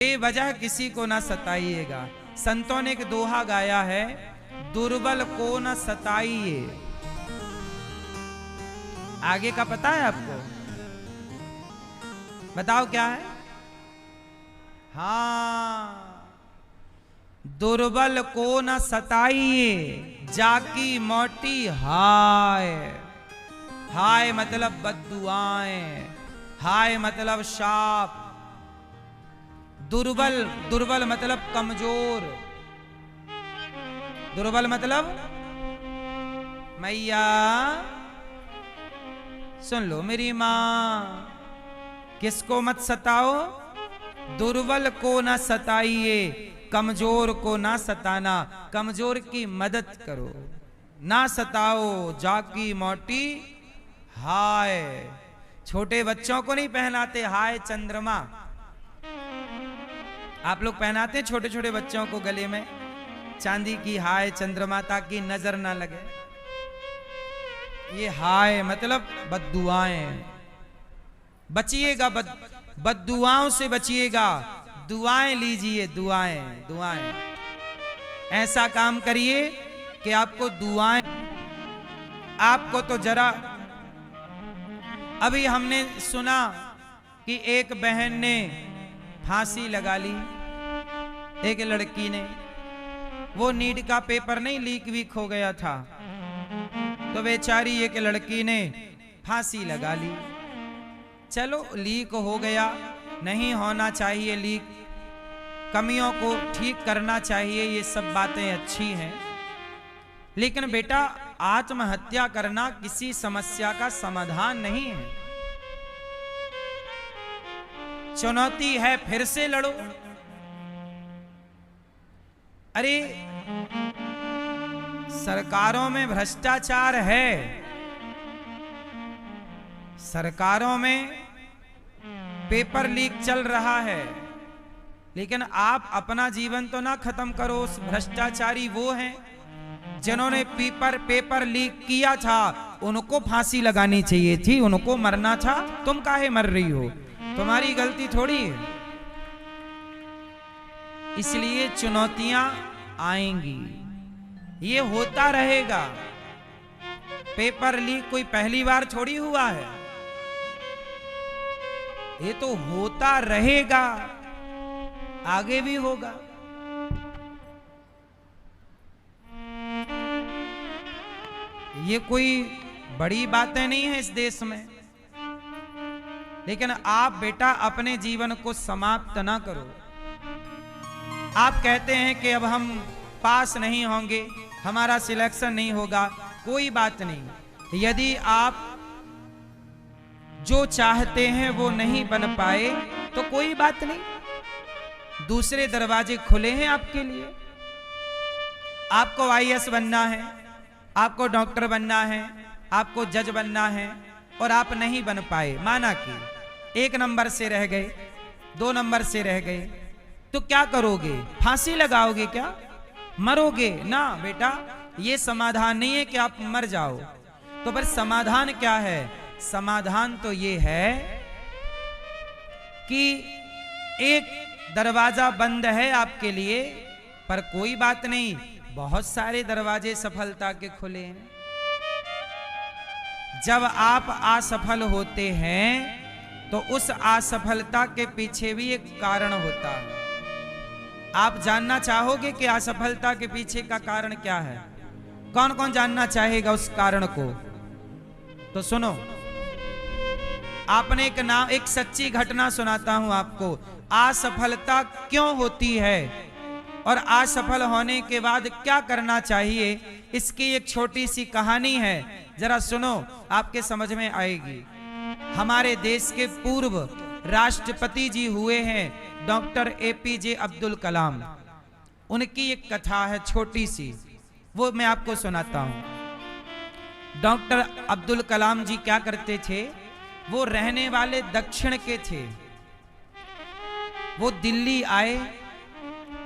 बेवजह किसी को ना सताइएगा। संतों ने एक दोहा गाया है, दुर्बल को न सताइए। आगे का पता है आपको? बताओ क्या है? हाँ, दुर्बल को न सताइए, जाकी मोटी हाय। हाय मतलब बद्दुआएं, हाय मतलब शाप। दुर्बल, दुर्बल मतलब कमजोर। दुर्बल मतलब मैया सुन लो मेरी मां, किसको मत सताओ? दुर्बल को ना सताइए, कमजोर को ना सताना, कमजोर की मदद करो, ना सताओ जाकी मोटी हाय। छोटे बच्चों को नहीं पहनाते हाय चंद्रमा। आप लोग पहनाते हैं छोटे छोटे बच्चों को गले में चांदी की हाय चंद्रमा, ताकि नजर ना लगे। ये हाय मतलब बद्दुआएं। बचिएगा, बद्दुआओं से बचिएगा, दुआएं लीजिए, दुआएं दुआएं। ऐसा काम करिए कि आपको दुआएं। आपको तो जरा अभी हमने सुना कि एक बहन ने फांसी लगा ली, एक लड़की ने। वो नीट का पेपर नहीं लीक वीक हो गया था, तो बेचारी एक लड़की ने फांसी लगा ली। चलो लीक हो गया, नहीं होना चाहिए लीक, कमियों को ठीक करना चाहिए, ये सब बातें अच्छी हैं। लेकिन बेटा आत्महत्या करना किसी समस्या का समाधान नहीं है। चुनौती है, फिर से लड़ो। अरे सरकारों में भ्रष्टाचार है, सरकारों में पेपर लीक चल रहा है, लेकिन आप अपना जीवन तो ना खत्म करो। उस भ्रष्टाचारी वो हैं जिन्होंने पेपर लीक किया था, उनको फांसी लगानी चाहिए थी, उनको मरना था। तुम काहे मर रही हो? तुम्हारी गलती थोड़ी है। इसलिए चुनौतियां आएंगी, ये होता रहेगा। पेपर लीक कोई पहली बार थोड़ी हुआ है, ये तो होता रहेगा, आगे भी होगा। ये कोई बड़ी बातें नहीं है इस देश में। लेकिन आप बेटा अपने जीवन को समाप्त ना करो। आप कहते हैं कि अब हम पास नहीं होंगे, हमारा सिलेक्शन नहीं होगा, कोई बात नहीं। यदि आप जो चाहते हैं वो नहीं बन पाए तो कोई बात नहीं, दूसरे दरवाजे खुले हैं आपके लिए। आपको आईएएस बनना है, आपको डॉक्टर बनना है, आपको जज बनना है, और आप नहीं बन पाए, माना कि 1 नंबर से रह गए, 2 नंबर से रह गए, तो क्या करोगे? फांसी लगाओगे क्या? मरोगे ना बेटा। ये समाधान नहीं है कि आप मर जाओ। तो पर समाधान क्या है? समाधान तो ये है कि एक दरवाजा बंद है आपके लिए, पर कोई बात नहीं, बहुत सारे दरवाजे सफलता के खुले हैं। जब आप असफल होते हैं तो उस असफलता के पीछे भी एक कारण होता है। आप जानना चाहोगे कि असफलता के पीछे का कारण क्या है? कौन कौन जानना चाहेगा उस कारण को? तो सुनो, आपने एक सच्ची घटना सुनाता हूं आपको। असफलता क्यों होती है और असफल होने के बाद क्या करना चाहिए, इसकी एक छोटी सी कहानी है, जरा सुनो, आपके समझ में आएगी। हमारे देश के पूर्व राष्ट्रपति जी हुए हैं डॉक्टर एपीजे अब्दुल कलाम। उनकी एक कथा है छोटी सी, वो मैं आपको सुनाता हूं। डॉक्टर अब्दुल कलाम जी क्या करते थे? वो रहने वाले दक्षिण के थे। वो दिल्ली आए,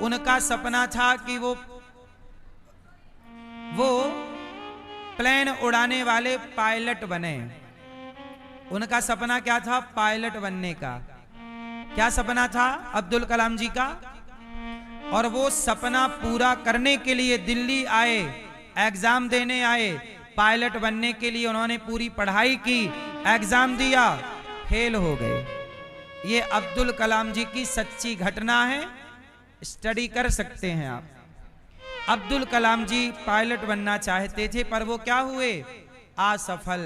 उनका सपना था कि वो प्लेन उड़ाने वाले पायलट बने। उनका सपना क्या था? पायलट बनने का। क्या सपना था अब्दुल कलाम जी का? और वो सपना पूरा करने के लिए दिल्ली आए, एग्जाम देने आए, पायलट बनने के लिए उन्होंने पूरी पढ़ाई की, एग्जाम दिया, फेल हो गए। ये अब्दुल कलाम जी की सच्ची घटना है, स्टडी कर सकते हैं आप। अब्दुल कलाम जी पायलट बनना चाहते थे, पर वो क्या हुए? असफल,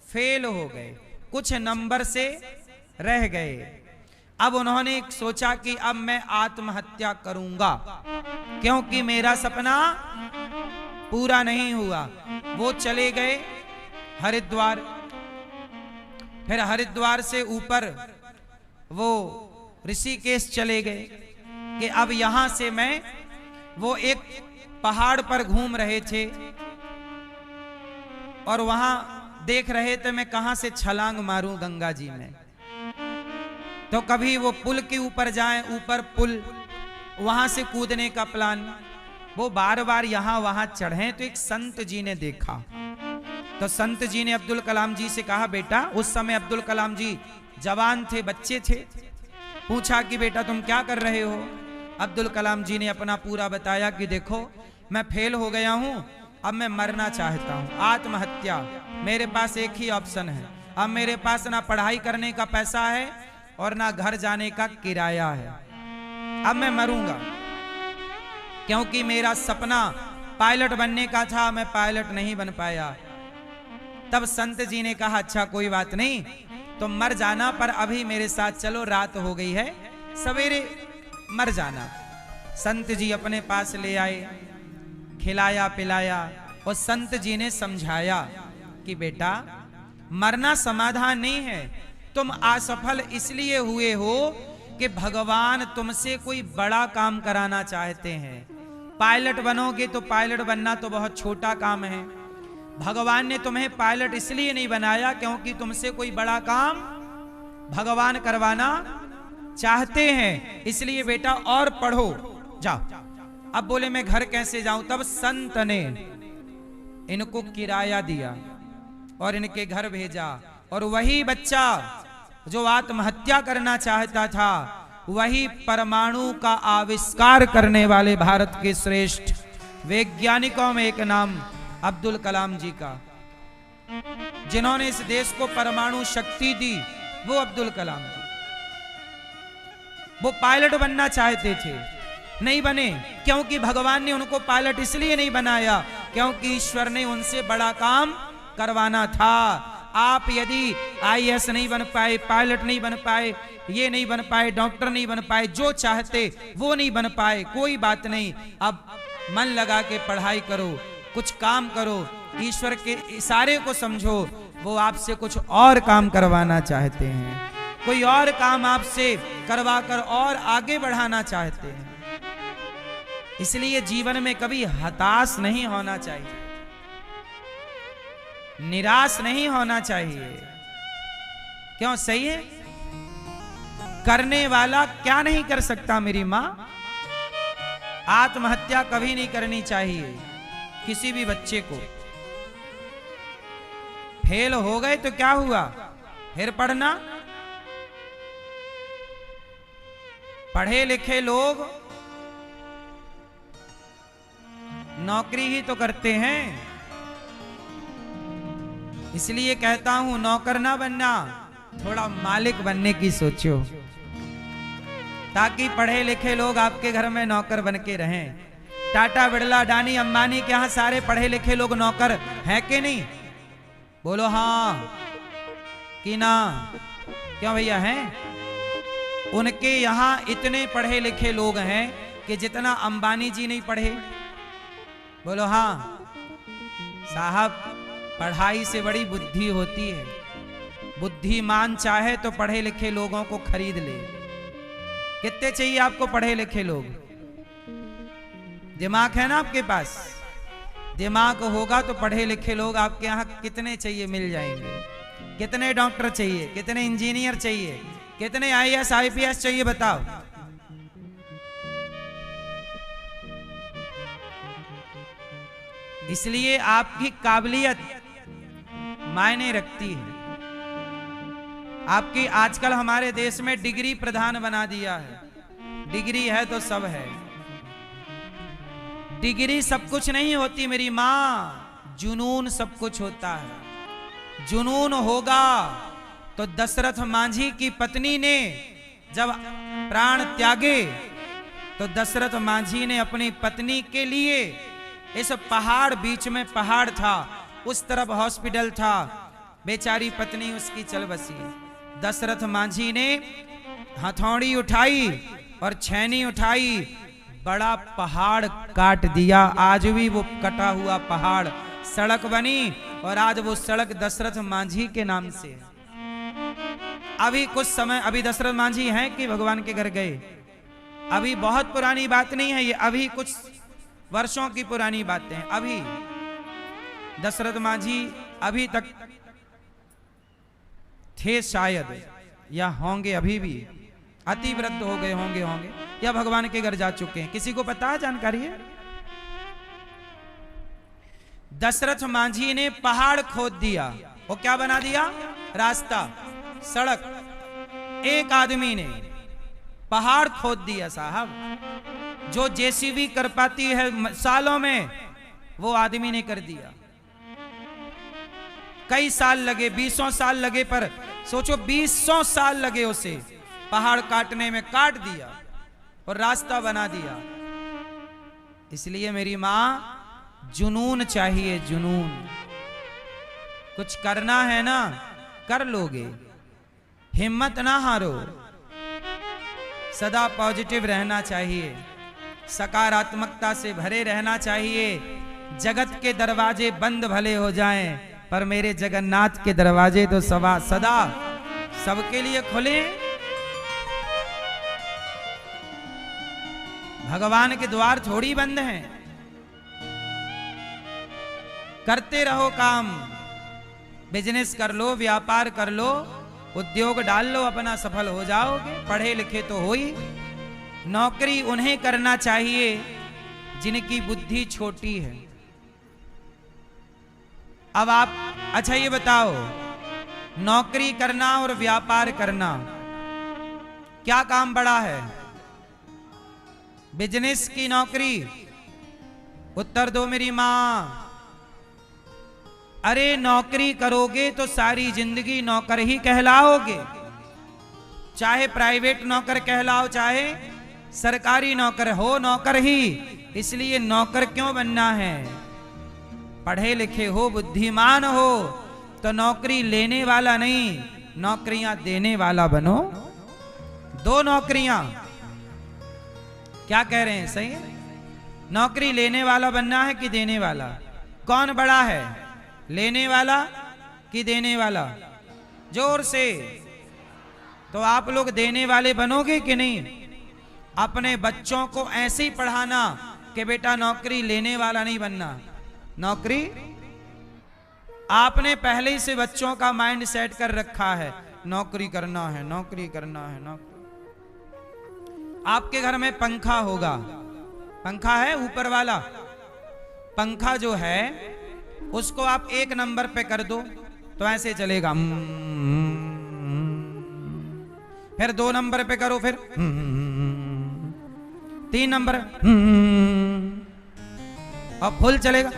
फेल हो गए, कुछ नंबर से रह गए। अब उन्होंने सोचा कि अब मैं आत्महत्या करूंगा, क्योंकि मेरा सपना पूरा नहीं हुआ। वो चले गए हरिद्वार, फिर हरिद्वार से ऊपर वो ऋषिकेश चले गए कि अब यहां से मैं, वो एक पहाड़ पर घूम रहे थे और वहां देख रहे थे मैं कहां से छलांग मारूं गंगा जी में। तो कभी वो पुल के ऊपर जाएं, ऊपर पुल, वहां से कूदने का प्लान। वो बार बार यहां वहां चढ़े तो एक संत जी ने देखा। तो संत जी ने अब्दुल कलाम जी से कहा, बेटा, उस समय अब्दुल कलाम जी जवान थे, बच्चे थे। पूछा कि बेटा तुम क्या कर रहे हो? अब्दुल कलाम जी ने अपना पूरा बताया कि देखो मैं फेल हो गया हूं, अब मैं मरना चाहता हूं, आत्महत्या। मेरे पास एक ही ऑप्शन है, अब मेरे पास ना पढ़ाई करने का पैसा है और ना घर जाने का किराया है, अब मैं मरूंगा, क्योंकि मेरा सपना पायलट बनने का था, मैं पायलट नहीं बन पाया। तब संत जी ने कहा, अच्छा कोई बात नहीं, तुम मर जाना, पर अभी मेरे साथ चलो, रात हो गई है, सवेरे मर जाना। संत जी अपने पास ले आए, खिलाया पिलाया, और संत जी ने समझाया कि बेटा मरना समाधान नहीं है, तुम असफल इसलिए हुए हो कि भगवान तुमसे कोई बड़ा काम कराना चाहते हैं। पायलट बनोगे तो पायलट बनना तो बहुत छोटा काम है। भगवान ने तुम्हें पायलट इसलिए नहीं बनाया क्योंकि तुमसे कोई बड़ा काम भगवान करवाना चाहते हैं, इसलिए बेटा और पढ़ो, जाओ। अब बोले मैं घर कैसे जाऊं? तब संत ने इनको किराया दिया और इनके घर भेजा, और वही बच्चा जो आत्महत्या करना चाहता था, वही परमाणु का आविष्कार करने वाले भारत के श्रेष्ठ वैज्ञानिकों में एक नाम अब्दुल कलाम जी का, जिन्होंने इस देश को परमाणु शक्ति दी, वो अब्दुल कलाम जी। वो पायलट बनना चाहते थे, नहीं बने, क्योंकि भगवान ने उनको पायलट इसलिए नहीं बनाया क्योंकि ईश्वर ने उनसे बड़ा काम करवाना था। आप यदि आईएएस नहीं बन पाए, पायलट नहीं बन पाए, ये नहीं बन पाए, डॉक्टर नहीं बन पाए, जो चाहते वो नहीं बन पाए, कोई बात नहीं, अब मन लगा के पढ़ाई करो, कुछ काम करो, ईश्वर के इशारे को समझो, वो आपसे कुछ और काम करवाना चाहते हैं, कोई और काम आपसे करवाकर और आगे बढ़ाना चाहते हैं। इसलिए जीवन में कभी हताश नहीं होना चाहिए, निराश नहीं होना चाहिए। क्यों? सही है, करने वाला क्या नहीं कर सकता मेरी मां। आत्महत्या कभी नहीं करनी चाहिए किसी भी बच्चे को। फेल हो गए तो क्या हुआ, फिर पढ़ना। पढ़े लिखे लोग नौकरी ही तो करते हैं, इसलिए कहता हूं नौकर ना बनना, थोड़ा मालिक बनने की सोचो, ताकि पढ़े लिखे लोग आपके घर में नौकर बन के रहें। टाटा, बिरला, अडानी, अंबानी के यहां सारे पढ़े लिखे लोग नौकर हैं कि नहीं? बोलो हाँ कि ना? क्यों भैया हैं? उनके यहां इतने पढ़े लिखे लोग हैं कि जितना अंबानी जी नहीं पढ़े। बोलो हाँ साहब, पढ़ाई से बड़ी बुद्धि होती है। बुद्धिमान चाहे तो पढ़े लिखे लोगों को खरीद ले। कितने चाहिए आपको पढ़े लिखे लोग? दिमाग है ना आपके पास? दिमाग होगा तो पढ़े लिखे लोग आपके यहाँ कितने चाहिए मिल जाएंगे। कितने डॉक्टर चाहिए, कितने इंजीनियर चाहिए, कितने आईएएस आईपीएस चाहिए बताओ। इसलिए आपकी काबिलियत मायने रखती है। आपकी आजकल हमारे देश में डिग्री प्रधान बना दिया है। डिग्री है तो सब है। डिग्री सब कुछ नहीं होती मेरी मां, जुनून सब कुछ होता है। जुनून होगा तो दशरथ मांझी की पत्नी ने जब प्राण त्यागे तो दशरथ मांझी ने अपनी पत्नी के लिए इस पहाड़, बीच में पहाड़ था, उस तरफ हॉस्पिटल था, बेचारी पत्नी उसकी चल बसी। दशरथ मांझी ने हथौड़ी उठाई और छैनी उठाई, बड़ा पहाड़ काट दिया। आज भी वो कटा हुआ पहाड़ सड़क बनी और आज वो सड़क दशरथ मांझी के नाम से है। अभी कुछ समय, अभी दशरथ मांझी हैं कि भगवान के घर गए? अभी बहुत पुरानी बात नहीं है ये, अभी कुछ वर्षों की पुरानी बातें हैं। अभी दशरथ मांझी अभी तक थे शायद, या होंगे अभी भी, अति वृद्ध हो गए होंगे या भगवान के घर जा चुके हैं। किसी को पता है, जानकारी है? दशरथ मांझी ने पहाड़ खोद दिया, वो क्या बना दिया? रास्ता, सड़क। एक आदमी ने पहाड़ खोद दिया साहब। जो जेसीबी कर पाती है सालों में, वो आदमी ने कर दिया। कई साल लगे, 20 साल लगे, पर सोचो 20 साल लगे उसे पहाड़ काटने में, काट दिया और रास्ता बना दिया। इसलिए मेरी मां, जुनून चाहिए, जुनून। कुछ करना है ना, कर लोगे, हिम्मत ना हारो, सदा पॉजिटिव रहना चाहिए, सकारात्मकता से भरे रहना चाहिए। जगत के दरवाजे बंद भले हो जाएं, पर मेरे जगन्नाथ के दरवाजे तो सदा सबके लिए खुले। भगवान के द्वार थोड़ी बंद हैं। करते रहो काम, बिजनेस कर लो, व्यापार कर लो, उद्योग डाल लो, अपना सफल हो जाओगे। पढ़े लिखे तो हो ही। नौकरी उन्हें करना चाहिए जिनकी बुद्धि छोटी है। अब आप अच्छा ये बताओ, नौकरी करना और व्यापार करना, क्या काम बड़ा है? बिजनेस की नौकरी? उत्तर दो मेरी मां। अरे नौकरी करोगे तो सारी जिंदगी नौकर ही कहलाओगे। चाहे प्राइवेट नौकर कहलाओ, चाहे सरकारी नौकर हो, नौकर ही। इसलिए नौकर क्यों बनना है? पढ़े लिखे हो, बुद्धिमान हो, तो नौकरी लेने वाला नहीं, नौकरियां देने वाला बनो। दो नौकरियां, क्या कह रहे हैं? सही है? नौकरी लेने वाला बनना है कि देने वाला? कौन बड़ा है, लेने वाला कि देने वाला? जोर से। तो आप लोग देने वाले बनोगे कि नहीं? अपने बच्चों को ऐसे ही पढ़ाना कि बेटा नौकरी लेने वाला नहीं बनना। नौकरी, आपने पहले ही से बच्चों का माइंड सेट कर रखा है, नौकरी करना है, नौकरी करना है, नौकरी। आपके घर में पंखा होगा, पंखा है ऊपर वाला, पंखा जो है उसको आप 1 नंबर पे कर दो तो ऐसे चलेगा। फिर 2 नंबर पे करो, फिर 3 नंबर और फुल चलेगा,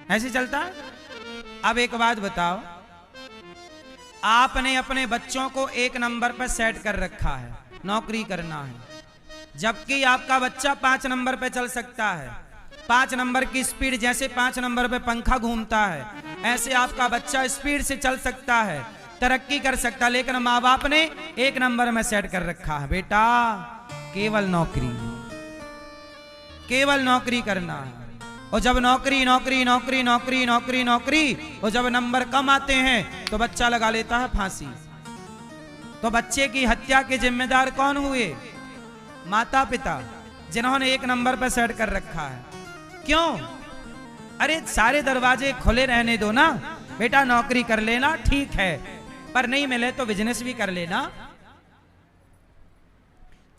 ऐसे चलता है। अब एक बात बताओ, आपने अपने बच्चों को 1 नंबर पर सेट कर रखा है, नौकरी करना है, जबकि आपका बच्चा 5 नंबर पे चल सकता है। 5 नंबर की स्पीड, जैसे 5 नंबर पे पंखा घूमता है, ऐसे आपका बच्चा स्पीड से चल सकता है, तरक्की कर सकता है। लेकिन माँ बाप ने 1 नंबर में सेट कर रखा है, बेटा केवल नौकरी, केवल नौकरी करना है। और जब नौकरी नौकरी नौकरी नौकरी नौकरी नौकरी और जब नंबर कम आते हैं तो बच्चा लगा लेता है फांसी। तो बच्चे की हत्या के जिम्मेदार कौन हुए? माता पिता, जिन्होंने 1 नंबर पर सेट कर रखा है। क्यों? अरे सारे दरवाजे खुले रहने दो ना बेटा, नौकरी कर लेना ठीक है, पर नहीं मिले तो बिजनेस भी कर लेना।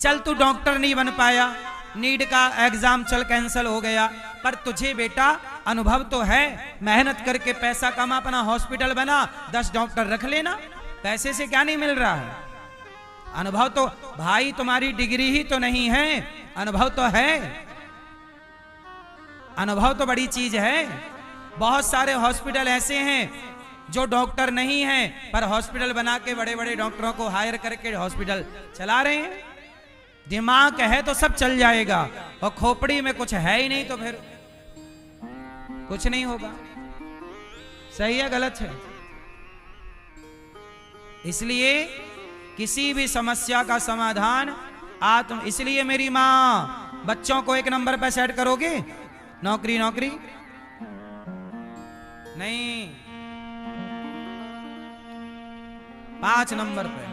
चल तू डॉक्टर नहीं बन पाया, नीट का एग्जाम चल कैंसिल हो गया, पर तुझे बेटा अनुभव तो है, मेहनत करके पैसा कमा, अपना हॉस्पिटल बना, 10 डॉक्टर रख लेना। पैसे से क्या नहीं मिल रहा है? अनुभव तो भाई, तुम्हारी डिग्री ही तो नहीं है, अनुभव तो है। अनुभव तो बड़ी चीज है। बहुत सारे हॉस्पिटल ऐसे हैं जो डॉक्टर नहीं हैं, पर हॉस्पिटल बना के बड़े बड़े डॉक्टरों को हायर करके हॉस्पिटल चला रहे हैं। दिमाग है तो सब चल जाएगा, और खोपड़ी में कुछ है ही नहीं तो फिर कुछ नहीं होगा। सही है गलत है? इसलिए किसी भी समस्या का समाधान आत्म। इसलिए मेरी मां, बच्चों को 1 नंबर पे सेट करोगे? नौकरी नौकरी नहीं, 5 नंबर पे।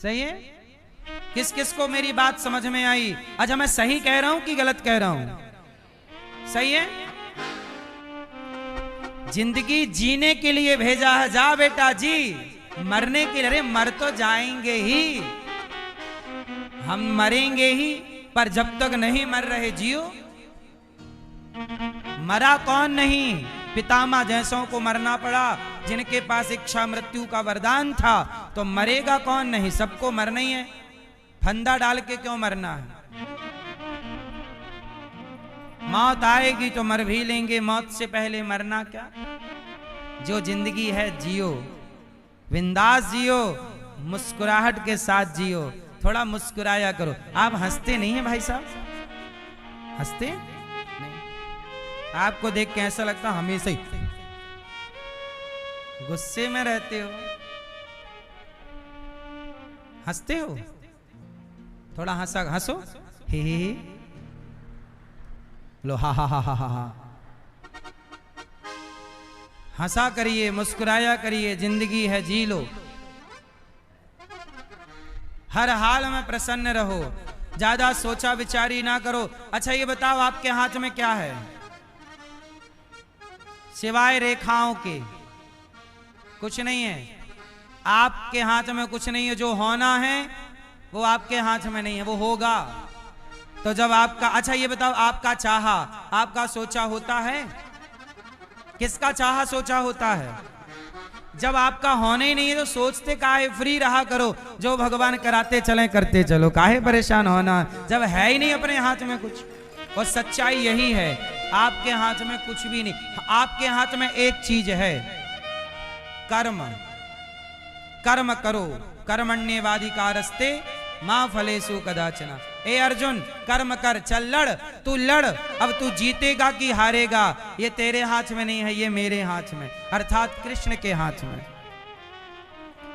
सही है? किस किस को मेरी बात समझ में आई? अच्छा, मैं सही कह रहा हूं कि गलत कह रहा हूं? सही है? जिंदगी जीने के लिए भेजा है, जा बेटा जी। मरने के लिए, अरे मर तो जाएंगे ही, हम मरेंगे ही, पर जब तक नहीं मर रहे जियो। मरा कौन नहीं? पितामह जैसों को मरना पड़ा, जिनके पास इच्छा मृत्यु का वरदान था, तो मरेगा कौन नहीं? सबको मरना ही है। फंदा डाल के क्यों मरना है? मौत आएगी तो मर भी लेंगे, मौत से पहले मरना क्या? जो जिंदगी है जियो, बिंदास जियो, मुस्कुराहट के साथ जियो। थोड़ा मुस्कुराया करो। आप हंसते नहीं हैं भाई साहब? हंसते नहीं? आपको देख के ऐसा लगता हमेशा ही गुस्से में रहते हो। हंसते हो? थोड़ा हंसा, हंसो। हे लो, हा हा हा हा हा। हंसा करिए, मुस्कुराया करिए, जिंदगी है जी लो। हर हाल में प्रसन्न रहो, ज्यादा सोचा विचारी ना करो। अच्छा ये बताओ, आपके हाथ में क्या है सिवाय रेखाओं के? कुछ नहीं है। आपके हाथ में कुछ नहीं है। जो होना है वो आपके हाथ में नहीं है, वो होगा। तो जब आपका, अच्छा ये बताओ, आपका चाहा, आपका सोचा होता है? किसका चाहा सोचा होता है? जब आपका होने ही नहीं है तो सोचते काहे? फ्री रहा करो, जो भगवान कराते चले करते चलो, काहे परेशान होना जब है ही नहीं अपने हाथ में कुछ। और सच्चाई यही है, आपके हाथ में कुछ भी नहीं। आपके हाथ में एक चीज है, कर्म। कर्म करो, कर्मण्येवाधिकारस्ते मां फलेषु कदाचन। ए अर्जुन, कर्म कर, चल लड़, तू लड़। अब तू जीतेगा कि हारेगा ये तेरे हाथ में नहीं है, ये मेरे हाथ में, अर्थात कृष्ण के हाथ में।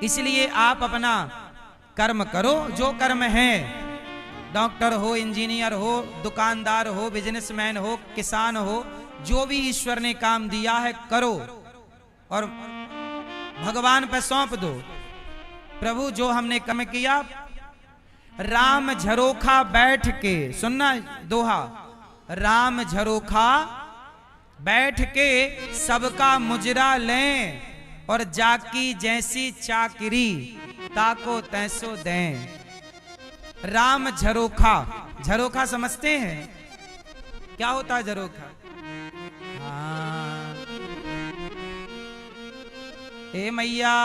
इसलिए आप अपना कर्म करो, जो कर्म है। डॉक्टर हो, इंजीनियर हो, दुकानदार हो, बिजनेसमैन हो, किसान हो, जो भी ईश्वर ने काम दिया है करो, और भगवान पे सौंप दो। प्रभु जो हमने कर्म किया, राम झरोखा बैठ के, सुनना दोहा, राम झरोखा बैठ के सबका मुजरा लें, और जाकी जैसी चाकरी ताको तैसो दें। राम झरोखा, झरोखा समझते हैं? क्या होता है झरोखा? हाँ। ए मैया,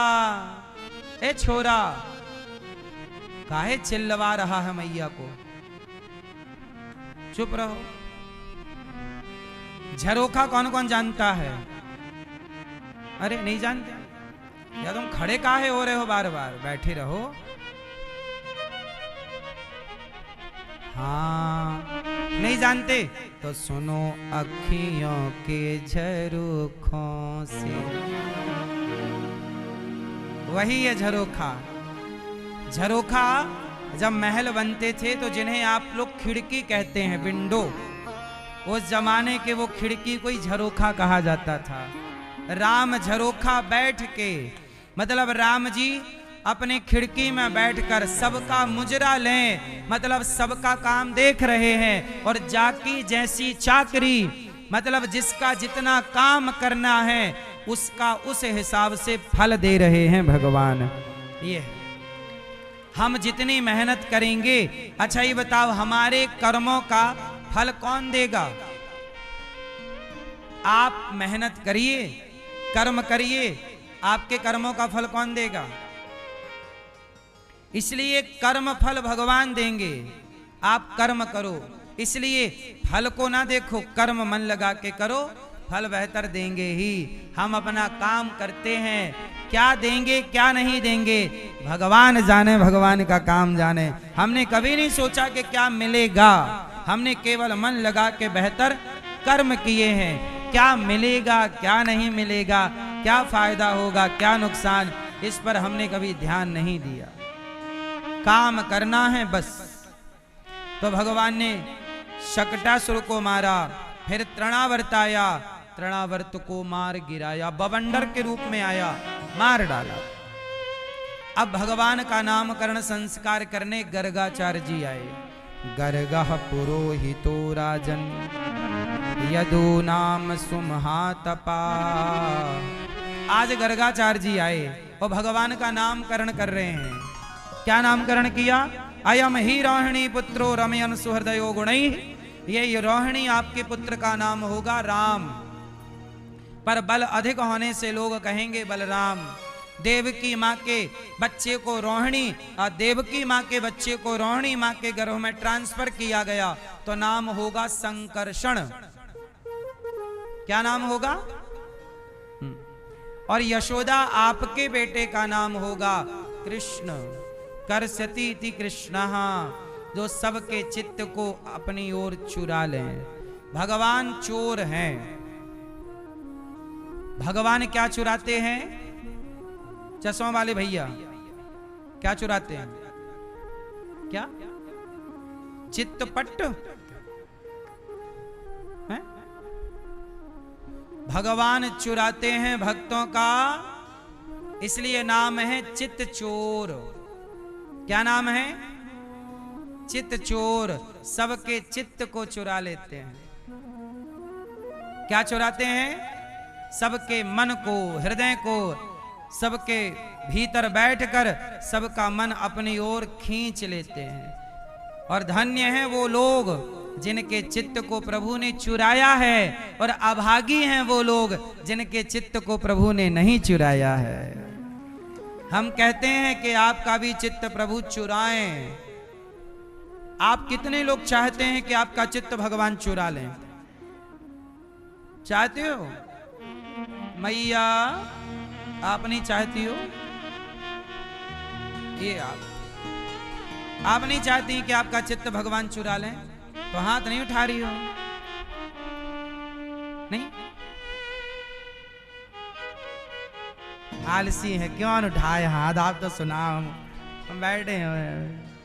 ए छोरा, काहे चिल्लवा रहा है मैया को? चुप रहो। झरोखा कौन कौन जानता है? अरे नहीं जानते? या तुम खड़े काहे हो रहे हो? बार बार बैठे रहो। हाँ, नहीं जानते तो सुनो, अखियों के झरोखों से, वही है झरोखा। झरोखा जब महल बनते थे तो जिन्हें आप लोग खिड़की कहते हैं, विंडो, उस जमाने के वो खिड़की को ही झरोखा कहा जाता था। राम झरोखा बैठ के, मतलब राम जी अपने खिड़की में बैठकर सबका मुजरा लें, मतलब सबका काम देख रहे हैं। और जाकी जैसी चाकरी, मतलब जिसका जितना काम करना है उसका उस हिसाब से फल दे रहे हैं भगवान। ये हम जितनी मेहनत करेंगे। अच्छा ये बताओ, हमारे कर्मों का फल कौन देगा? आप मेहनत करिए, कर्म करिए, आपके कर्मों का फल कौन देगा? इसलिए कर्म फल भगवान देंगे। आप कर्म करो, इसलिए फल को ना देखो, कर्म मन लगा के करो, फल बेहतर देंगे ही। हम अपना काम करते हैं, क्या देंगे क्या नहीं देंगे भगवान जाने, भगवान का काम जाने। हमने कभी नहीं सोचा कि क्या मिलेगा, हमने केवल मन लगा के बेहतर कर्म किए हैं। क्या मिलेगा क्या नहीं मिलेगा, क्या फायदा होगा क्या नुकसान, इस पर हमने कभी ध्यान नहीं दिया। काम करना है बस। तो भगवान ने शकटासुर को मारा, फिर तृणावर्त आया, तृणावर्त को मार गिराया, बवंडर के रूप में आया, मार डाला। अब भगवान का नामकरण संस्कार करने गर्गाचार्य जी आए। गर्गः पुरोहितो राजन यदु नाम सुमहातपा। आज गर्गाचार्य जी आए और भगवान का नामकरण कर रहे हैं। क्या नामकरण किया? अयम ही रोहिणी पुत्रो रमयन सुहृदयो गुणैः। ये रोहिणी आपके पुत्र का नाम होगा राम, पर बल अधिक होने से लोग कहेंगे बलराम। देवकी माँ के बच्चे को रोहिणी और देवकी माँ के बच्चे को रोहिणी माँ के गर्भ में ट्रांसफर किया गया तो नाम होगा संकर्षण। क्या नाम होगा? और यशोदा आपके बेटे का नाम होगा कृष्ण। कर्षति इति कृष्णः, जो सबके चित्त को अपनी ओर चुरा लें। भगवान चोर हैं। भगवान क्या चुराते हैं? चश्मा वाले भैया क्या चुराते हैं? क्या? चित्तपट है? भगवान चुराते हैं भक्तों का, इसलिए नाम है चित्त चोर। क्या नाम है? चित्त चोर। सबके चित्त को चुरा लेते हैं। क्या चुराते हैं? सबके मन को, हृदय को, सबके भीतर बैठकर सबका मन अपनी ओर खींच लेते हैं। और धन्य हैं वो लोग जिनके चित्त को प्रभु ने चुराया है, और अभागी हैं वो लोग जिनके चित्त को प्रभु ने नहीं चुराया है। हम कहते हैं कि आपका भी चित्त प्रभु चुराएं। आप कितने लोग चाहते हैं कि आपका चित्त भगवान चुरा लें? चाहते हो? मैया आप नहीं चाहती हो? ये आप नहीं चाहती कि आपका चित्त भगवान चुरा लें? तो हाथ नहीं उठा रही हो? नहीं? आलसी है, क्यों उठाए हाथ? आप तो सुना, हम बैठे हैं।